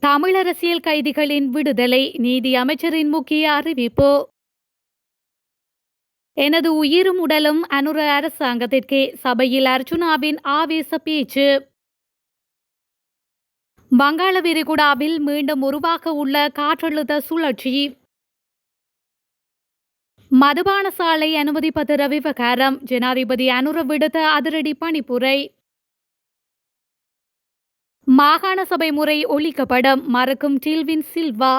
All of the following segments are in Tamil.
தமிழ் அரசியல் கைதிகளின் விடுதலை நீதி அமைச்சரின் முக்கிய அறிவிப்பு. எனது உயிரும் உடலும் அனுர அரசாங்கத்திற்கே, சபையில் அர்ச்சுனாவின் ஆவேச பேச்சு. வங்காள விரிகுடாவில் மீண்டும் உருவாக உள்ள காற்றழுத்த சுழற்சி. மதுபான சாலை அனுமதி பத்திர விவகாரம், ஜனாதிபதி அனுர விடுத்த அதிரடி பணிப்புரை. மாகாண சபை முறை ஒழிக்கப்படும், மறுக்கும் டில்வின் சில்வா.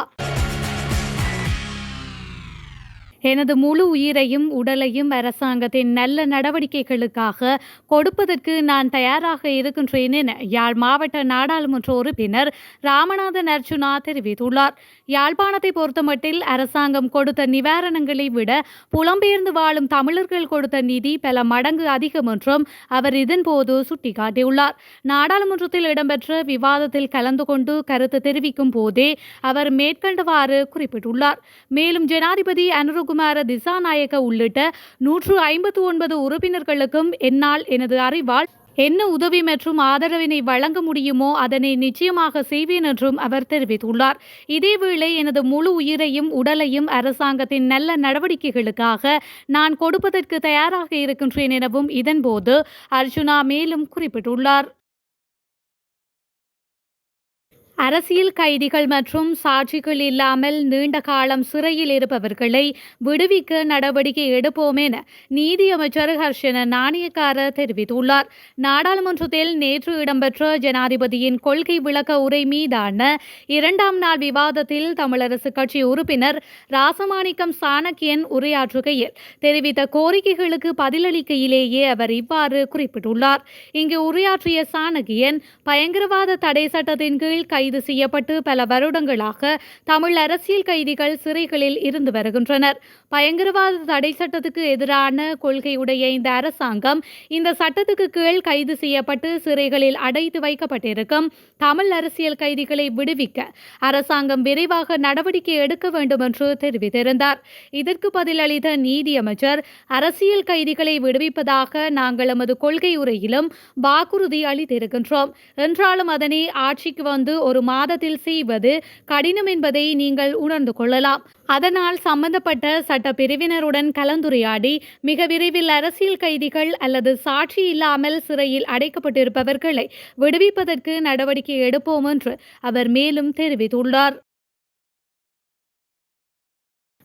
எனது முழு உயிரையும் உடலையும் அரசாங்கத்தின் நல்ல நடவடிக்கைகளுக்காக கொடுப்பதற்கு நான் தயாராக இருக்கின்றேன் என யாழ் மாவட்ட நாடாளுமன்ற உறுப்பினர் ராமநாதன் அர்ச்சுனா தெரிவித்துள்ளார். யாழ்ப்பாணத்தை பொறுத்தமட்டில் அரசாங்கம் கொடுத்த நிவாரணங்களை விட புலம்பெயர்ந்து வாழும் தமிழர்கள் கொடுத்த நிதி பல மடங்கு அதிகம் என்றும் அவர் இதன்போது சுட்டிக்காட்டியுள்ளார். நாடாளுமன்றத்தில் இடம்பெற்ற விவாதத்தில் கலந்து கொண்டு கருத்து தெரிவிக்கும் போதே அவர் மேற்கண்டவாறு குறிப்பிட்டுள்ளார். மேலும் ஜனாதிபதி அனுர குமார திசாநாயக்க உள்ளிட்ட 159 உறுப்பினர்களுக்கும் என்னால் எனது அறிவால் என்ன உதவி மற்றும் ஆதரவினை வழங்க முடியுமோ அதனை நிச்சயமாக செய்வேன் என்றும் அவர் தெரிவித்துள்ளார். இதேவேளை எனது முழு உயிரையும் உடலையும் அரசாங்கத்தின் நல்ல நடவடிக்கைகளுக்காக நான் கொடுப்பதற்கு தயாராக இருக்கின்றேன் எனவும் இதன்போது அர்ச்சுனா மேலும் குறிப்பிட்டுள்ளார். அரசியல் கைதிகள் மற்றும் சாட்சிகள் இல்லாமல் நீண்ட காலம் சிறையில் இருப்பவர்களை விடுவிக்க நடவடிக்கை எடுப்போம் என நீதி அமைச்சர் ஹர்ஷன நாணயக்கார தெரிவித்துள்ளார். நாடாளுமன்றத்தில் நேற்று இடம்பெற்ற ஜனாதிபதியின் கொள்கை விளக்க உரை மீதான 2ஆம் நாள் விவாதத்தில் தமிழரசு கட்சி உறுப்பினர் ராசமாணிக்கம் சாணக்கியன் உரையாற்றுகையில் தெரிவித்த கோரிக்கைகளுக்கு பதிலளிக்கையிலேயே அவர் இவ்வாறு குறிப்பிட்டுள்ளார். இங்கு உரையாற்றிய சாணக்கியன், பயங்கரவாத தடை சட்டத்தின் கீழ் கைது செய்யப்பட்டு பல வருடங்களாக தமிழ் அரசியல் கைதிகள் சிறைகளில் இருந்து வருகின்றனர். பயங்கரவாத தடை சட்டத்துக்கு எதிரான கொள்கையுடைய இந்த அரசாங்கம் இந்த சட்டத்துக்கு கீழ் கைது செய்யப்பட்டு சிறைகளில் அடைத்து வைக்கப்பட்டிருக்கும் தமிழ் அரசியல் கைதிகளை விடுவிக்க அரசாங்கம் விரைவாக நடவடிக்கை எடுக்க வேண்டும் என்று தெரிவித்திருந்தார். இதற்கு பதிலளித்த நீதி அமைச்சர், அரசியல் கைதிகளை விடுவிப்பதாக நாங்கள் எமது கொள்கை உரையிலும் வாக்குறுதி அளித்திருக்கின்றோம் என்றாலும் அதனை ஆட்சிக்கு வந்து ஒரு மாதத்தில் செய்வது கடினம் என்பதை நீங்கள் உணர்ந்து கொள்ளலாம். அதனால் சம்பந்தப்பட்ட சட்ட பிரிவினருடன் கலந்துரையாடி மிக விரைவில் அரசியல் கைதிகள் அல்லது சாட்சி இல்லாமல் சிறையில் அடைக்கப்பட்டிருப்பவர்களை விடுவிப்பதற்கு நடவடிக்கை எடுப்போம் என்று அவர் மேலும் தெரிவித்துள்ளார்.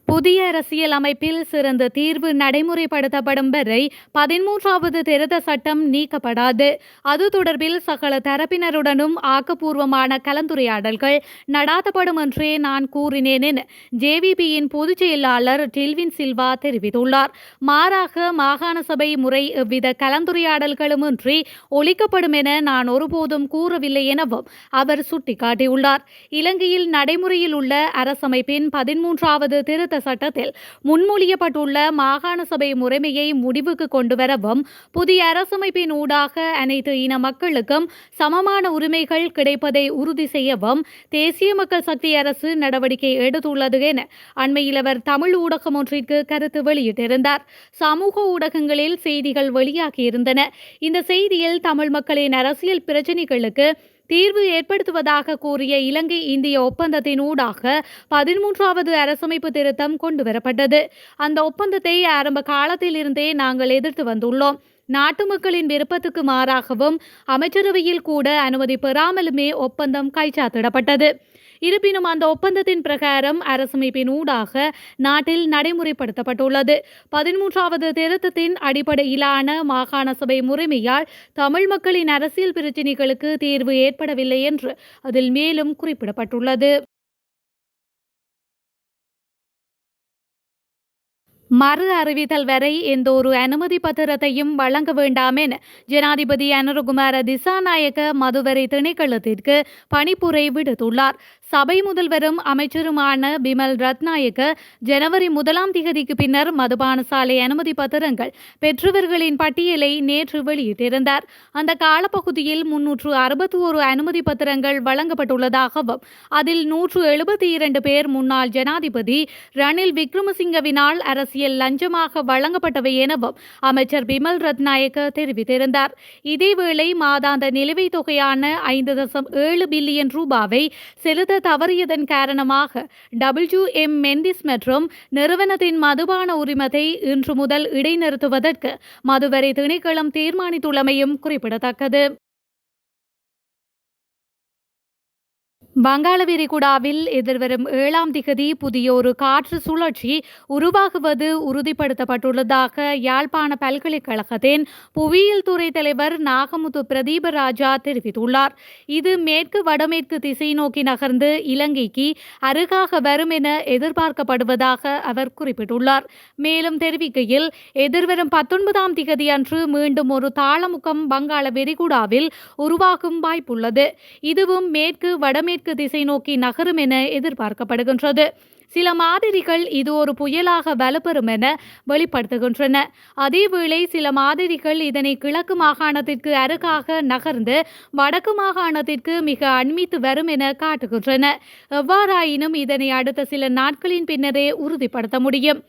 புதிய அரசியல் அமைப்பில் சிறந்த தீர்வு நடைமுறைப்படுத்தப்படும் வரை 13வது திருத்த சட்டம் நீக்கப்படாது. அது தொடர்பில் சகல தரப்பினருடனும் ஆக்கப்பூர்வமான கலந்துரையாடல்கள் நடாத்தப்படும் என்றே நான் கூறினேன் என ஜேவிபியின் பொதுச் செயலாளர் டில்வின் சில்வா தெரிவித்துள்ளார். மாறாக மாகாண சபை முறை எவ்வித கலந்துரையாடல்களுமின்றி ஒழிக்கப்படும் என நான் ஒருபோதும் கூறவில்லை எனவும் அவர் சுட்டிக்காட்டியுள்ளார். இலங்கையில் நடைமுறையில் உள்ள அரசமைப்பின் 13வது திருத்த சட்டத்தில் முன்மொழியப்பட்டுள்ள மாகாண சபை முறைமையை முடிவுக்கு கொண்டுவரவும் புதிய அரசமைப்பின் ஊடாக அனைத்து இன மக்களுக்கும் சமமான உரிமைகள் கிடைப்பதை உறுதி செய்யவும் தேசிய மக்கள் சக்தி அரசு நடவடிக்கை எடுத்துள்ளது என அண்மையில் அவர் தமிழ் ஊடகம் ஒன்றிற்கு கருத்து வெளியிட்டிருந்தார். சமூக ஊடகங்களில் செய்திகள் வெளியாகியிருந்தன. இந்த செய்தியில் தமிழ் மக்களின் அரசியல் பிரச்சினைகளுக்கு தீர்வு ஏற்படுத்துவதாக கூறிய இலங்கை இந்திய ஒப்பந்தத்தின் ஊடாக 13வது அரசமைப்பு திருத்தம் கொண்டுவரப்பட்டது. அந்த ஒப்பந்தத்தை ஆரம்ப காலத்தில் இருந்தே நாங்கள் எதிர்த்து வந்துள்ளோம். நாட்டு மக்களின் விருப்பத்துக்கு மாறாகவும் அமைச்சரவையில் கூட அனுமதி பெறாமலுமே ஒப்பந்தம் கைச்சாத்திடப்பட்டது. இருப்பினும் அந்த ஒப்பந்தத்தின் பிரகாரம் அரசமைப்பின் ஊடாக நாட்டில் நடைமுறைப்படுத்தப்பட்டுள்ளது. 13வது திருத்தத்தின் அடிப்படையிலான மாகாண சபை முறைமையால் தமிழ் மக்களின் அரசியல் பிரச்சினைகளுக்கு தீர்வு ஏற்படவில்லை என்று அதில் மேலும் குறிப்பிடப்பட்டுள்ளது. மறு அறிவித்தல் வரை எந்த ஒரு அனுமதி பத்திரத்தையும் வழங்க வேண்டாம் என ஜனாதிபதி அனுர குமார திசாநாயக்க மதுவரை திணைக்களத்திற்கு பணிப்புரை விடுத்துள்ளார். சபை முதல்வரும் அமைச்சருமான பிமல் ரத்நாயக்க ஜனவரி 1ஆம் திகதிக்கு பின்னர் மதுபான சாலை அனுமதி பத்திரங்கள் பெற்றவர்களின் பட்டியலை நேற்று வெளியிட்டிருந்தார். அந்த காலப்பகுதியில் 361 அனுமதி பத்திரங்கள் வழங்கப்பட்டுள்ளதாகவும் அதில் 172 பேர் முன்னாள் ஜனாதிபதி ரணில் விக்ரமசிங்கவினால் அரசியல் லஞ்சமாக வழங்கப்பட்டவை எனவும் அமைச்சர் பிமல் ரத்நாயக்க தெரிவித்திருந்தார். இதேவேளை மாதாந்த நிலுவைத் தொகையான 5.7 பில்லியன் ரூபாவை செலுத்த தவறியதன் காரணமாக WM மெண்டிஸ் மற்றும் நிறுவனத்தின் மதுபான உரிமத்தை இன்று முதல் இடைநிறுத்துவதற்கு மதுவரி திணைக்களம் தீர்மானித்துள்ளமையும் குறிப்பிடத்தக்கது. வங்காள விரிகுடாவில் எதிர்வரும் 7ஆம் திகதி புதிய ஒரு காற்று சுழற்சி உருவாகுவது உறுதிப்படுத்தப்பட்டுள்ளதாக யாழ்ப்பாண பல்கலைக்கழகத்தின் புவியியல் துறை தலைவர் நாகமுத்து பிரதீபராஜா தெரிவித்துள்ளார். இது மேற்கு வடமேற்கு திசை நோக்கி நகர்ந்து இலங்கைக்கு அருகாக வரும் என எதிர்பார்க்கப்படுவதாக அவர் குறிப்பிட்டுள்ளார். மேலும் தெரிவிக்கையில் எதிர்வரும் 19ஆம் திகதி அன்று மீண்டும் ஒரு தாளமுகம் வங்காள விரிகுடாவில் உருவாகும் வாய்ப்புள்ளது. இதுவும் மேற்கு வடமேற்கு திசை நோக்கி நகரும் என எதிர்பார்க்கப்படுகின்றது. சில மாதிரிகள் இது ஒரு புயலாக வலுப்பெறும் என வெளிப்படுத்துகின்றன. அதேவேளை சில மாதிரிகள் இதனை கிழக்கு மாகாணத்திற்கு அருகாக நகர்ந்து வடக்கு மாகாணத்திற்கு மிக அண்மித்து வரும் என காட்டுகின்றன. எவ்வாறாயினும் இதனை அடுத்த சில நாட்களின் பின்னரே உறுதிப்படுத்த முடியும்.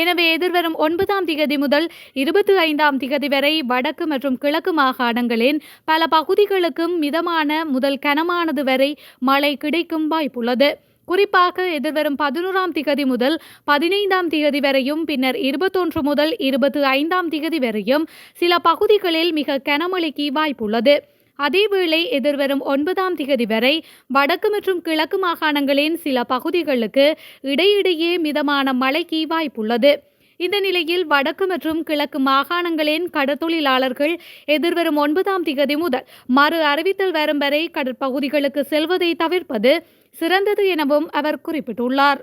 எனவே எதிர்வரும் 9ஆம் திகதி முதல் 25ஆம் திகதி வரை வடக்கு மற்றும் கிழக்கு மாகாணங்களின் பல பகுதிகளுக்கும் மிதமான முதல் கனமானது வரை மழை கிடைக்கும் வாய்ப்புள்ளது. குறிப்பாக எதிர்வரும் 11ஆம் திகதி முதல் 15ஆம் திகதி வரையும் பின்னர் 21 முதல் 25ஆம் திகதி வரையும் சில பகுதிகளில் மிக கனமழைக்கு வாய்ப்புள்ளது. அதேவேளை எதிர்வரும் 9ஆம் திகதி வரை வடக்கு மற்றும் கிழக்கு மாகாணங்களின் சில பகுதிகளுக்கு இடையிடையே மிதமான மழைக்கு வாய்ப்புள்ளது. இந்த நிலையில் வடக்கு மற்றும் கிழக்கு மாகாணங்களின் கடற்தொழிலாளர்கள் எதிர்வரும் 9ஆம் திகதி முதல் மறு அறிவித்தல் வரும் வரை கடற்பகுதிகளுக்கு செல்வதை தவிர்ப்பது சிறந்தது எனவும் அவர் குறிப்பிட்டுள்ளார்.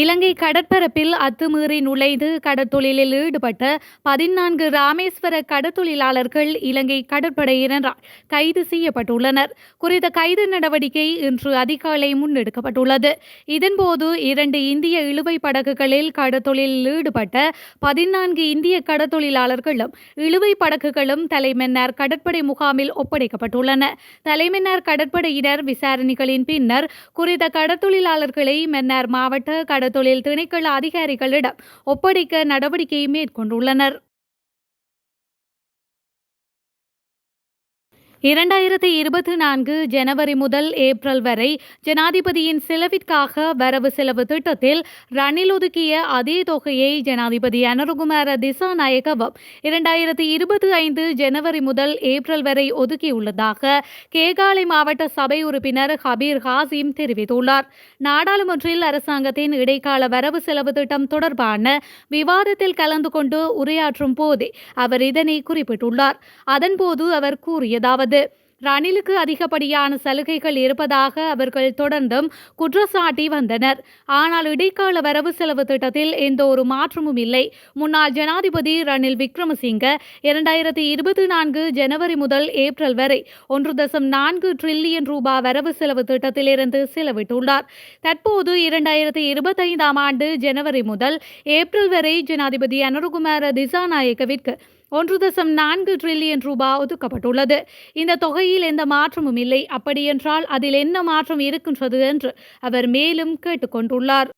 இலங்கை கடற்பரப்பில் அத்துமீறி நுழைந்து கடற்தொழிலில் ஈடுபட்ட 14 ராமேஸ்வர கடற்தொழிலாளர்கள் இலங்கை கடற்படையினரால் கைது செய்யப்பட்டுள்ளனர். குறித்த கைது நடவடிக்கை இன்று அதிகாலை முன்னெடுக்கப்பட்டுள்ளது. இதன்போது 2 இந்திய இழுவை படகுகளில் கடற்தொழிலில் ஈடுபட்ட 14 இந்திய கடற்தொழிலாளர்களும் இழுவை படகுகளும் தலைமன்னார் கடற்படை முகாமில் ஒப்படைக்கப்பட்டுள்ளன. தலைமன்னார் கடற்படையினர் விசாரணைகளின் பின்னர் குறித்த கடற்தொழிலாளர்களை மன்னார் மாவட்ட கடற்தொழில் திணைக்கள அதிகாரிகளிடம் ஒப்படைக்க நடவடிக்கை மேற்கொண்டுள்ளனர். 2024 ஜனவரி முதல் ஏப்ரல் வரை ஜனாதிபதியின் செலவிற்காக வரவு செலவு திட்டத்தில் ரணில் ஒதுக்கிய அதே தொகையை ஜனாதிபதி அனுரகுமார திசாநாயக்கவும் 2025 ஜனவரி முதல் ஏப்ரல் வரை ஒதுக்கியுள்ளதாக கேகாலை மாவட்ட சபை உறுப்பினர் ஹபீர் ஹாசிம் தெரிவித்துள்ளார். நாடாளுமன்றில் அரசாங்கத்தின் இடைக்கால வரவு செலவு திட்டம் தொடர்பான விவாதத்தில் கலந்து கொண்டு உரையாற்றும் போதே அவர் இதனை குறிப்பிட்டுள்ளார். அதன்போது அவர் கூறியதாவது: ரணிலுக்கு அதிகப்படியான சலுகைகள் இருப்பதாக அவர்கள் தொடர்ந்தும் குற்றச்சாட்டி வந்தனர். ஆனால் இடைக்கால வரவு செலவு திட்டத்தில் எந்த ஒரு மாற்றமும் இல்லை. முன்னாள் ஜனாதிபதி ரணில் விக்ரமசிங்க 2024 ஜனவரி முதல் ஏப்ரல் வரை 1.4 டிரில்லியன் ரூபாய் வரவு செலவு திட்டத்திலிருந்து செலவிட்டுள்ளார். தற்போது 2025ஆம் ஆண்டு ஜனவரி முதல் ஏப்ரல் வரை ஜனாதிபதி அனுரகுமார திசாநாயக்கவிற்கு 1.4 டிரில்லியன் ரூபாய் ஒதுக்கப்பட்டுள்ளது. இந்த தொகையில் எந்த மாற்றமும் இல்லை. அப்படியென்றால் அதில் என்ன மாற்றம் இருக்கின்றது என்று அவர் மேலும் கேட்டுக்கொண்டுள்ளார்.